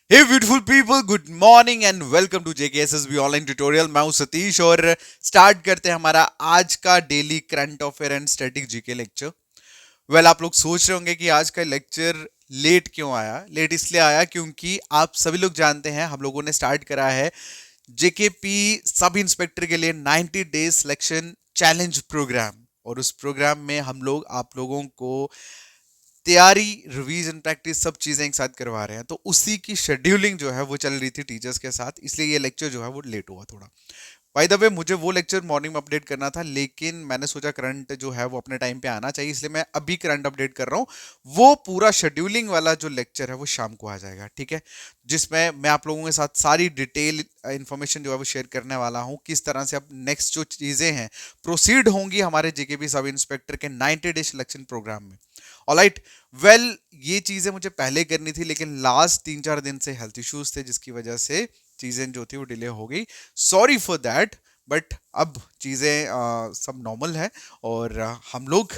Hey beautiful people, good morning and welcome to JKSSB online tutorial. मैं हूं सतीश और start करते हैं हमारा आज का daily current affair and static GK lecture. आप लोग सोच रहे होंगे कि आज का लेक्चर लेट क्यों आया। लेट इसलिए आया क्योंकि आप सभी लोग जानते हैं हम लोगों ने स्टार्ट करा है जेकेपी सब इंस्पेक्टर के लिए 90 डेज सिलेक्शन चैलेंज प्रोग्राम। और उस प्रोग्राम में हम लोग आप लोगों को तैयारी, रिवीजन, प्रैक्टिस सब चीजें एक साथ करवा रहे हैं। तो उसी की शेड्यूलिंग जो है वो चल रही थी टीचर्स के साथ, इसलिए ये लेक्चर जो है वो लेट हुआ थोड़ा। बाय द वे, मुझे वो लेक्चर मॉर्निंग में अपडेट करना था, लेकिन मैंने सोचा करंट जो है वो अपने टाइम पे आना चाहिए, इसलिए मैं अभी करंट अपडेट कर रहा हूँ। वो पूरा शेड्यूलिंग वाला जो लेक्चर है वो शाम को आ जाएगा, ठीक है। जिसमें मैं आप लोगों के साथ सारी डिटेल इंफॉर्मेशन जो है वो शेयर करने वाला हूँ, किस तरह से अब नेक्स्ट जो चीजें हैं प्रोसीड होंगी हमारे जेकेपी सब इंस्पेक्टर के 90 डे सिलेक्शन प्रोग्राम में। ऑलराइट, ये चीजें मुझे पहले करनी थी, लेकिन लास्ट 3-4 दिन से हेल्थ इश्यूज थे, जिसकी वजह से चीजें जो थी वो डिले हो गई। Sorry for that. बट अब चीजें सब नॉर्मल है और हम लोग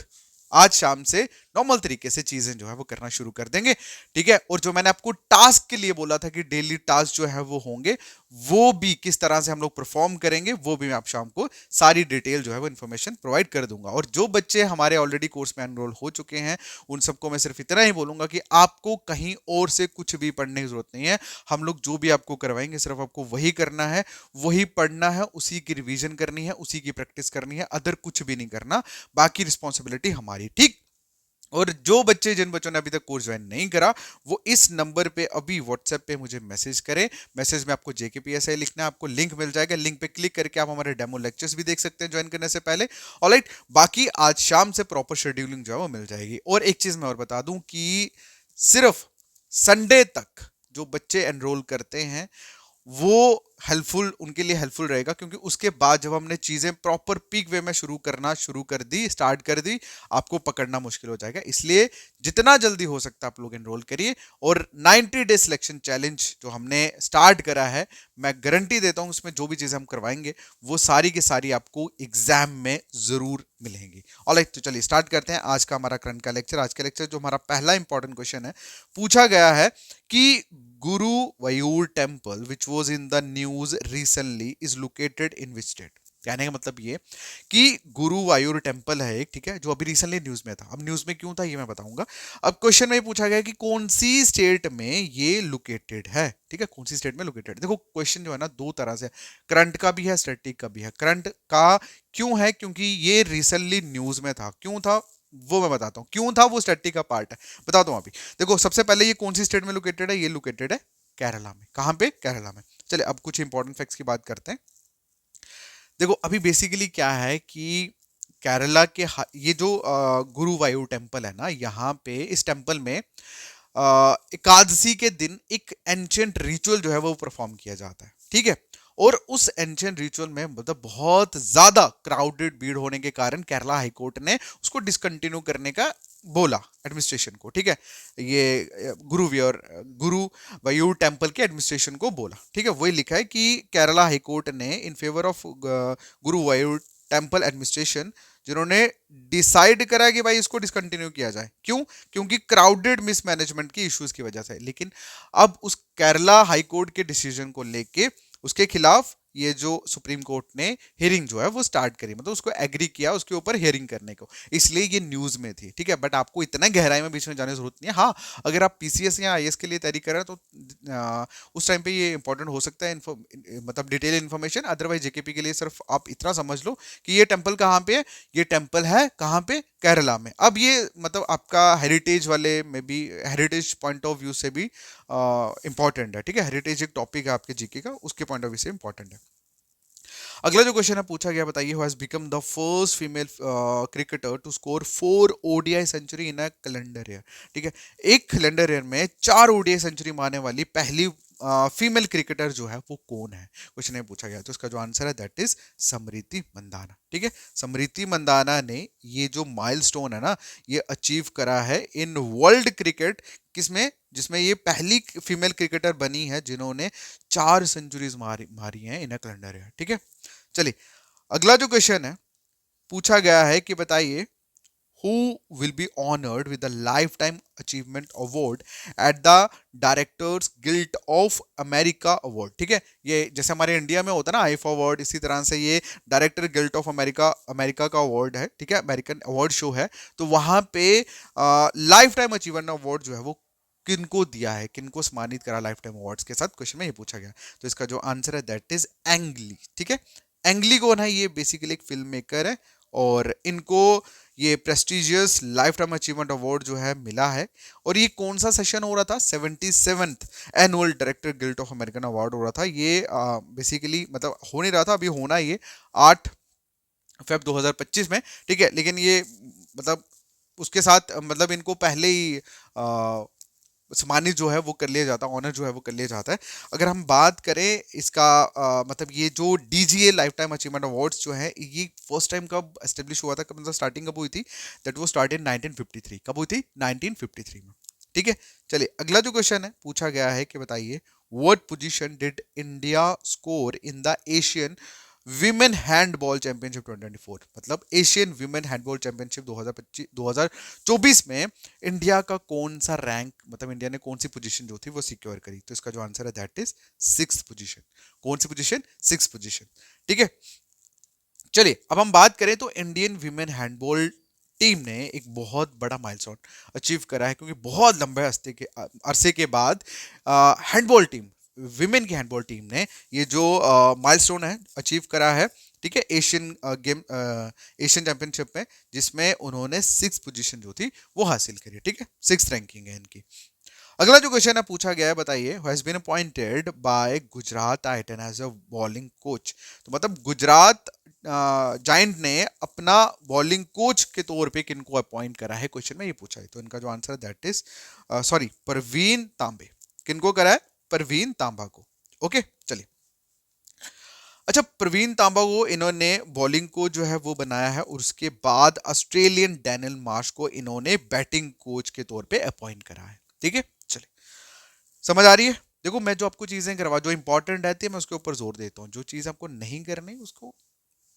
आज शाम से नॉर्मल तरीके से चीजें जो है वो करना शुरू कर देंगे, ठीक है। और जो मैंने आपको टास्क के लिए बोला था कि डेली टास्क जो है वो होंगे, वो भी किस तरह से हम लोग परफॉर्म करेंगे, वो भी मैं आप शाम को सारी डिटेल जो है वो इन्फॉर्मेशन प्रोवाइड कर दूंगा। और जो बच्चे हमारे ऑलरेडी कोर्स में एनरोल हो चुके हैं, उन सबको मैं सिर्फ इतना ही बोलूंगा कि आपको कहीं और से कुछ भी पढ़ने की जरूरत नहीं है। हम लोग जो भी आपको करवाएंगे सिर्फ आपको वही करना है, वही पढ़ना है, उसी की रिवीजन करनी है, उसी की प्रैक्टिस करनी है, अदर कुछ भी नहीं करना। बाकी रिस्पॉन्सिबिलिटी हमारी, ठीक। और जो बच्चे, जिन बच्चों ने अभी तक कोर्स ज्वाइन नहीं करा, वो इस नंबर पे अभी व्हाट्सएप पे मुझे मैसेज करें। मैसेज में आपको जेकेपीएसआई लिखना है, आपको लिंक मिल जाएगा, लिंक पे क्लिक करके आप हमारे डेमो लेक्चर्स भी देख सकते हैं ज्वाइन करने से पहले। ऑलराइट, बाकी आज शाम से प्रॉपर शेड्यूलिंग जो है वो मिल जाएगी। और एक चीज मैं और बता दूं कि सिर्फ संडे तक जो बच्चे एनरोल करते हैं वो हेल्पफुल, उनके लिए हेल्पफुल रहेगा, क्योंकि उसके बाद जब हमने चीजें प्रॉपर पीक वे में शुरू कर दी, स्टार्ट कर दी, आपको पकड़ना मुश्किल हो जाएगा। इसलिए जितना जल्दी हो सकता है आप लोग एनरोल करिए। और 90 डे सिलेक्शन चैलेंज जो हमने स्टार्ट करा है, मैं गारंटी देता हूं उसमें जो भी चीजें हम करवाएंगे वो सारी की सारी आपको एग्जाम में जरूर मिलेंगी। ऑलराइट, तो चलिए स्टार्ट करते हैं आज का हमारा करंट का लेक्चर। आज का लेक्चर जो हमारा पहला इंपॉर्टेंट क्वेश्चन है, पूछा गया है कि Guruvayur temple which was in the news recently is located in which state. कहने का मतलब ये कि गुरुवायूर टेम्पल है एक, ठीक है, जो अभी रिसेंटली न्यूज में था। अब न्यूज में क्यों था ये मैं बताऊंगा। अब क्वेश्चन में पूछा गया कि कौन सी स्टेट में ये लोकेटेड है, ठीक है, कौन सी स्टेट में लोकेटेड। देखो क्वेश्चन जो है ना दो तरह से, करंट का भी है, स्टैटिक का भी है। करंट का क्यों है, क्योंकि ये रिसेंटली न्यूज में था। क्यों था वो मैं बताता हूँ, क्यों था वो स्टैटिक का पार्ट है, बताता हूँ अभी। देखो सबसे पहले ये कौन सी स्टेट में लोकेटेड है, ये लोकेटेड है केरला में। कहां पे, केरला में। चलिए अब कुछ इंपॉर्टेंट फैक्ट्स की बात करते हैं। देखो अभी बेसिकली क्या है कि केरला के ये जो गुरुवायूर टेम्पल है ना, यहाँ पे इस टेम्पल में एकादशी के दिन एक एंशियंट रिचुअल जो है वो परफॉर्म किया जाता है, ठीक है। और उस एंशियंट रिचुअल में मतलब बहुत ज्यादा क्राउडेड भीड़ होने के कारण केरला हाईकोर्ट ने उसको डिसकंटिन्यू करने का बोला एडमिनिस्ट्रेशन को, ठीक है। ये गुरु वयूर टेम्पल के एडमिनिस्ट्रेशन को बोला, ठीक है। वही लिखा है कि केरला हाईकोर्ट ने in favour of Guru वयूर temple administration, जिन्होंने डिसाइड करा कि भाई इसको डिसकंटिन्यू किया जाए। क्यों? क्योंकि क्राउडेड मिसमैनेजमेंट की इश्यूज की वजह से। लेकिन अब उस केरला हाई कोर्ट के डिसीजन को लेके उसके खिलाफ ये जो सुप्रीम कोर्ट ने हियरिंग जो है वो स्टार्ट करी, मतलब उसको एग्री किया उसके ऊपर हियरिंग करने को, इसलिए ये न्यूज में थी, ठीक है। बट आपको इतना गहराई में बीच में जाने की जरूरत नहीं है। हाँ, अगर आप पीसीएस या आईएएस के लिए तैयारी कर रहे हैं तो उस टाइम पे ये इंपॉर्टेंट हो सकता है, मतलब डिटेल इन्फॉर्मेशन। अदरवाइज जेकेपी के लिए सिर्फ आप इतना समझ लो कि ये टेम्पल कहाँ पे है। ये टेम्पल है कहाँ पे, केरला में। अब ये मतलब आपका हेरिटेज वाले में भी, हेरिटेज पॉइंट ऑफ व्यू से भी इंपॉर्टेंट है, ठीक है। हेरिटेज एक टॉपिक है आपके जीके का, उसके पॉइंट ऑफ व्यू से इंपॉर्टेंट है। अगला जो क्वेश्चन है पूछा गया, बताइए who has become the first female cricketer to score 4 ODI century in a calendar year, ठीक है। एक कैलेंडर ईयर में 4 ओडीआई सेंचुरी मारने वाली पहली फीमेल क्रिकेटर जो है वो कौन है, क्वेश्चन में पूछा गया। तो इसका जो आंसर है दैट इज समृति मंदाना, ठीक है। समृति मंदाना ने ये जो माइलस्टोन है ना, ये अचीव करा है इन वर्ल्ड क्रिकेट। किसमें? जिसमें ये पहली फीमेल क्रिकेटर बनी है जिन्होंने 4 सेंचुरीज मारी हैं इन अ कैलेंडर ईयर, ठीक है। चलिए अगला जो क्वेश्चन है, पूछा गया है कि बताइए who will be honored with the lifetime achievement award at the directors guild of America award. ठीक है, ये जैसे हमारे इंडिया में होता है ना आईफा अवार्ड, इसी तरह से ये director guild of America America का अवार्ड है। ठीक है, अमेरिकन अवार्ड शो है। तो वहां पे लाइफ टाइम अचीवमेंट अवार्ड जो है वो किनको दिया है, किनको सम्मानित करा लाइफ टाइम अवार्ड्स के साथ, क्वेश्चन में ये पूछा गया। तो इसका जो आंसर है दैट इज एंगली। ठीक है, एंगली कौन है? ये बेसिकली एक फिल्म मेकर है और इनको ये prestigious life time achievement award जो है मिला है। और ये कौन सा सेशन हो रहा था? 77th annual director guild of American award हो रहा था। ये बेसिकली मतलब हो नहीं रहा था, अभी होना ये 8 फेब 2025 में। ठीक है, लेकिन ये मतलब उसके साथ मतलब इनको पहले ही सम्मानित जो है वो कर लिया जाता है, ऑनर जो है वो कर लिया जाता है। अगर हम बात करें इसका मतलब ये जो DGA life time achievement awards जो है ये फर्स्ट टाइम कब एस्टेब्लिश हुआ था, कब मतलब स्टार्टिंग कब हुई थी? दैट वो स्टार्ट इन 1953। कब हुई थी? 1953 में। ठीक है, चलिए अगला जो क्वेश्चन है पूछा गया है कि बताइए what position did India score in the Asian women handball championship 2024। मतलब एशियन विमेन हैंडबॉल चैंपियनशिप 2024 में इंडिया का कौन सा रैंक, मतलब इंडिया ने कौन सी पोजीशन जो थी वो सिक्योर करी? तो इसका जो आंसर है दैट इज 6th पोजीशन। कौन सी पोजीशन? 6th position. ठीक है, चलिए अब हम बात करें तो इंडियन विमेन हैंडबॉल टीम ने एक बहुत बड़ा माइलस्टोन अचीव करा है, क्योंकि बहुत लंबे अरसे के बाद हैंडबॉल टीम, विमेन की हैंडबॉल टीम ने ये जो माइलस्टोन है अचीव करा है। ठीक है, एशियन चैंपियनशिप में, जिसमें उन्होंने 6th पोजीशन जो थी वो हासिल करी। ठीक है, 6th रैंकिंग है इनकी। अगला जो क्वेश्चन है पूछा गया है, बताइए who has been appointed by Gujarat Titan as a bowling coach. तो मतलब गुजरात जायंट ने अपना बॉलिंग कोच के तौर पे किनको अपॉइंट करा है, क्वेश्चन में ये पूछा है। तो इनका जो आंसर है दैट इज सॉरी परवीन तांबे। किनको करा है? परवीन तांबा को। ओके, चलिए अच्छा, प्रवीण तांबा को इन्होंने बॉलिंग को जो है वो बनाया है, और उसके बाद ऑस्ट्रेलियन डैनियल मार्श को इन्होंने बैटिंग कोच के तौर पे अपॉइंट करा है। ठीक है, चलिए समझ आ रही है? देखो मैं जो आपको चीजें करवा, जो इंपॉर्टेंट रहती है मैं उसके ऊपर जोर देता हूँ, जो चीज आपको नहीं करनी उसको,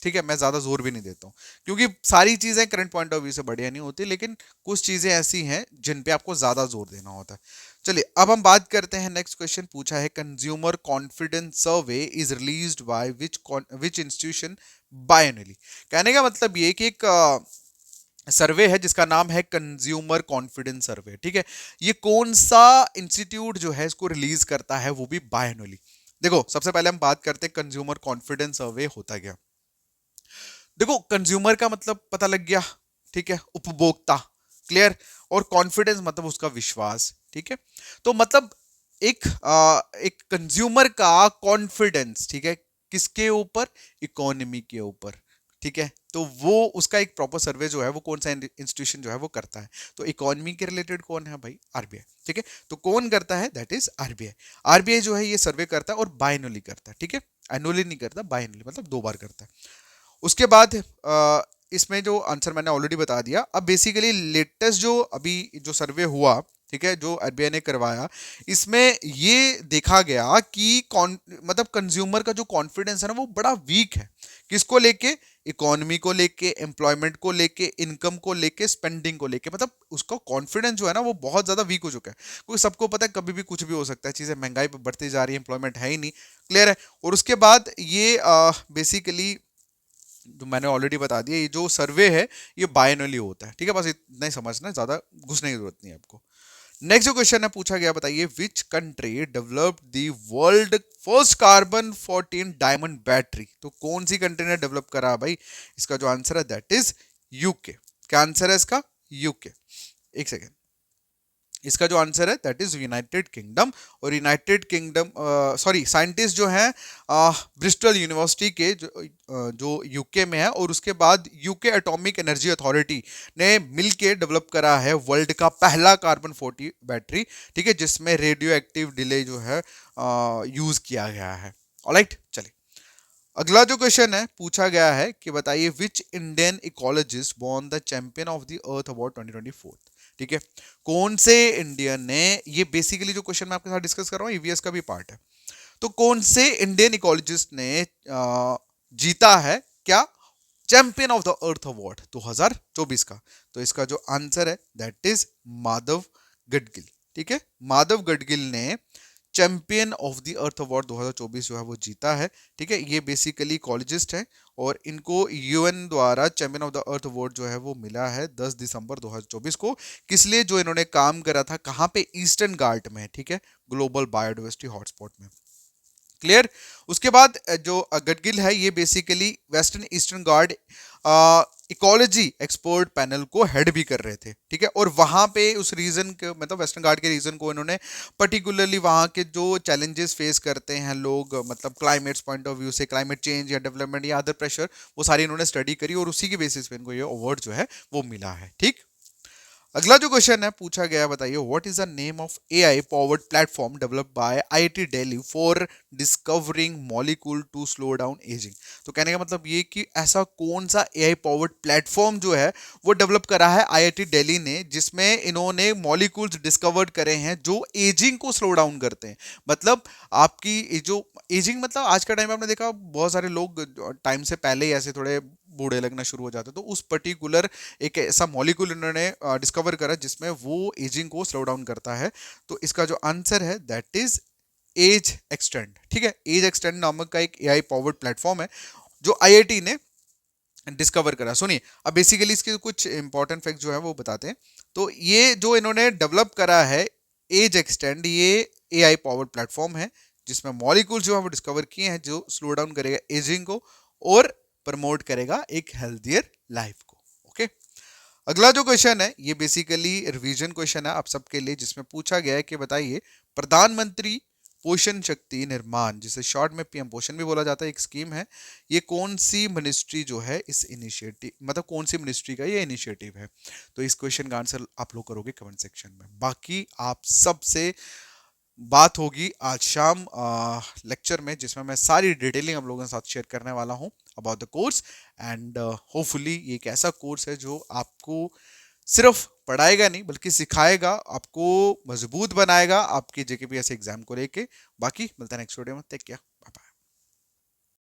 ठीक है, मैं ज्यादा जोर भी नहीं देता हूँ, क्योंकि सारी चीजें करंट पॉइंट ऑफ व्यू से बढ़िया नहीं होती, लेकिन कुछ चीजें ऐसी हैं जिन पे आपको ज्यादा जोर देना होता है। चलिए अब हम बात करते हैं, नेक्स्ट क्वेश्चन पूछा है consumer confidence survey is released by which institution biannually. कहने का मतलब ये कि एक सर्वे है जिसका नाम है कंज्यूमर कॉन्फिडेंस सर्वे। ठीक है, ये कौन सा इंस्टीट्यूट जो है इसको रिलीज करता है, वो भी बायनली। देखो सबसे पहले हम बात करते हैं कंज्यूमर कॉन्फिडेंस सर्वे होता क्या। देखो कंज्यूमर का मतलब पता लग गया, ठीक है, उपभोक्ता, क्लियर, और कॉन्फिडेंस मतलब उसका विश्वास। ठीक है, तो मतलब एक कंज्यूमर का कॉन्फिडेंस, ठीक है, किसके ऊपर? इकोनॉमी के ऊपर। ठीक है, तो वो उसका एक प्रॉपर सर्वे जो है वो कौन सा इंस्टीट्यूशन जो है वो करता है। तो इकोनॉमी के रिलेटेड कौन है भाई? आरबीआई। ठीक है, तो कौन करता है? That is RBI. आरबीआई जो है ये सर्वे करता है और बायनली करता है। ठीक है, एनुअली नहीं करता, बायनली मतलब 2 बार करता है। उसके बाद इसमें जो आंसर मैंने ऑलरेडी बता दिया। अब बेसिकली लेटेस्ट जो अभी जो सर्वे हुआ, ठीक है, जो आरबीआई ने करवाया, इसमें ये देखा गया कि मतलब कंज्यूमर का जो कॉन्फिडेंस है ना वो बड़ा वीक है। किसको लेके? इकोनॉमी को लेके, एम्प्लॉयमेंट को लेके, इनकम को लेके, स्पेंडिंग को लेके, मतलब उसका कॉन्फिडेंस जो है ना वो बहुत ज्यादा वीक हो चुका है। क्योंकि सबको पता है कभी भी कुछ भी हो सकता है, चीजें महंगाई पर बढ़ती जा रही है, एम्प्लॉयमेंट है ही नहीं, क्लियर है। और उसके बाद ये बेसिकली जो मैंने ऑलरेडी बता दिया, ये जो सर्वे है ये बायनली होता है। ठीक है, बस इतना ही समझना, ज्यादा घुसने की जरूरत नहीं है आपको। नेक्स्ट जो क्वेश्चन है पूछा गया, बताइए which country developed the world first carbon 14 diamond battery. तो कौन सी कंट्री ने डेवलप करा भाई? इसका जो आंसर है दैट इज यूके। क्या आंसर है इसका? यूके। एक सेकेंड, इसका जो आंसर है दैट इज यूनाइटेड किंगडम। और यूनाइटेड किंगडम सॉरी साइंटिस्ट जो हैं ब्रिस्टल यूनिवर्सिटी के जो यूके में है, और उसके बाद यूके एटॉमिक एनर्जी अथॉरिटी ने मिलके डेवलप करा है वर्ल्ड का पहला कार्बन 40 बैटरी। ठीक है, जिसमें रेडियो एक्टिव डिले जो है यूज किया गया है। ऑलराइट, चलिए अगला जो क्वेश्चन है पूछा गया है कि बताइए which Indian ecologist won the champion of the earth award 2024। ठीक है, कौन से इंडियन ने, ये बेसिकली जो क्वेश्चन मैं आपके साथ डिस्कस कर रहा हूँ ईवीएस का भी पार्ट है, तो कौन से इंडियन इकोलॉजिस्ट ने जीता है क्या champion of the earth award 2024 का? तो इसका जो आंसर है दैट इज माधव गडगिल। ठीक है, माधव गडगिल ने champion of the earth award 2024 जो है वो जीता है। ठीक है, ये बेसिकली इकोलॉजिस्ट हैं और इनको यूएन द्वारा champion of the earth award जो है वो मिला है 10 दिसंबर 2024 को। किस लिए? जो इन्होंने काम करा था कहाँ पे? ईस्टर्न घाट में। ठीक है, ग्लोबल बायोडाइवर्सिटी हॉटस्पॉट में। क्लियर? उसके बाद जो गडगिल है ये बेसिकली वेस्टर्न ईस्टर्न घाट इकोलॉजी एक्सपर्ट पैनल को हेड भी कर रहे थे। ठीक है, और वहां पे उस रीजन के मतलब वेस्टर्न घाट के रीजन को इन्होंने पर्टिकुलरली वहां के जो चैलेंजेस फेस करते हैं लोग, मतलब क्लाइमेट्स पॉइंट ऑफ व्यू से, क्लाइमेट चेंज या डेवलपमेंट या अदर प्रेशर, वो सारी इन्होंने स्टडी करी और उसी के बेसिस पे इनको ये अवार्ड जो है वो मिला है। ठीक, अगला जो क्वेश्चन है पूछा गया, बताइए what is the name of AI powered platform developed by IIT Delhi for discovering molecule to slow down ageing. तो कहने का मतलब ये कि ऐसा कौन सा एआई पावर्ड प्लेटफॉर्म जो है वो डेवलप करा है आईआईटी दिल्ली ने, जिसमें इन्होंने मॉलिक्यूल्स डिस्कवर्ड करे हैं जो एजिंग को स्लो डाउन करते हैं। मतलब आपकी जो एजिंग, मतलब आज का टाइम में आपने देखा बहुत सारे लोग टाइम से पहले ही ऐसे थोड़े बूढ़े लगना शुरू हो जाते, तो उस पर्टिकुलर एक ऐसा मॉलिक्यूल इन्होंने डिस्कवर करा जिसमें वो एजिंग को स्लो डाउन करता है। तो इसका जो आंसर है दैट इज एज एक्सटेंड। ठीक है, एज एक्सटेंड नामक का एक एआई पावर्ड प्लेटफॉर्म है जो आईआईटी ने डिस्कवर करा। सुनिए, अब बेसिकली इसके कुछ इंपॉर्टेंट फैक्ट जो है वो बताते हैं। तो ये जो इन्होंने डेवलप करा है एज एक्सटेंड, ये एआई पावर्ड प्लेटफॉर्म है जिसमें मॉलिक्यूल जो है वो डिस्कवर किए हैं जो स्लो डाउन करेगा एजिंग को और प्रमोट करेगा एक हेल्थियर लाइफ को। ओके, अगला जो क्वेश्चन है ये बेसिकली रिवीजन क्वेश्चन है आप सबके लिए, जिसमें पूछा गया है कि बताइए प्रधानमंत्री पोषण शक्ति निर्माण, जिसे शॉर्ट में पीएम पोषण भी बोला जाता है, एक स्कीम है, ये कौन सी मिनिस्ट्री जो है इस इनिशिएटिव, मतलब कौन सी मिनिस्ट्री का ये इनिशिएटिव है? तो इस क्वेश्चन का आंसर आप लोग करोगे कमेंट सेक्शन में। बाकी आप सबसे बात होगी आज शाम लेक्चर में, जिसमें मैं सारी डिटेलिंग आप लोगों के साथ शेयर करने वाला हूं about the course. And hopefully ये एक ऐसा कोर्स है जो आपको सिर्फ पढ़ाएगा नहीं बल्कि सिखाएगा, आपको मजबूत बनाएगा आपके जेकेपीएससी एग्जाम को लेके। बाकी मिलता है नेक्स्ट वीडियो में, टेक केयर।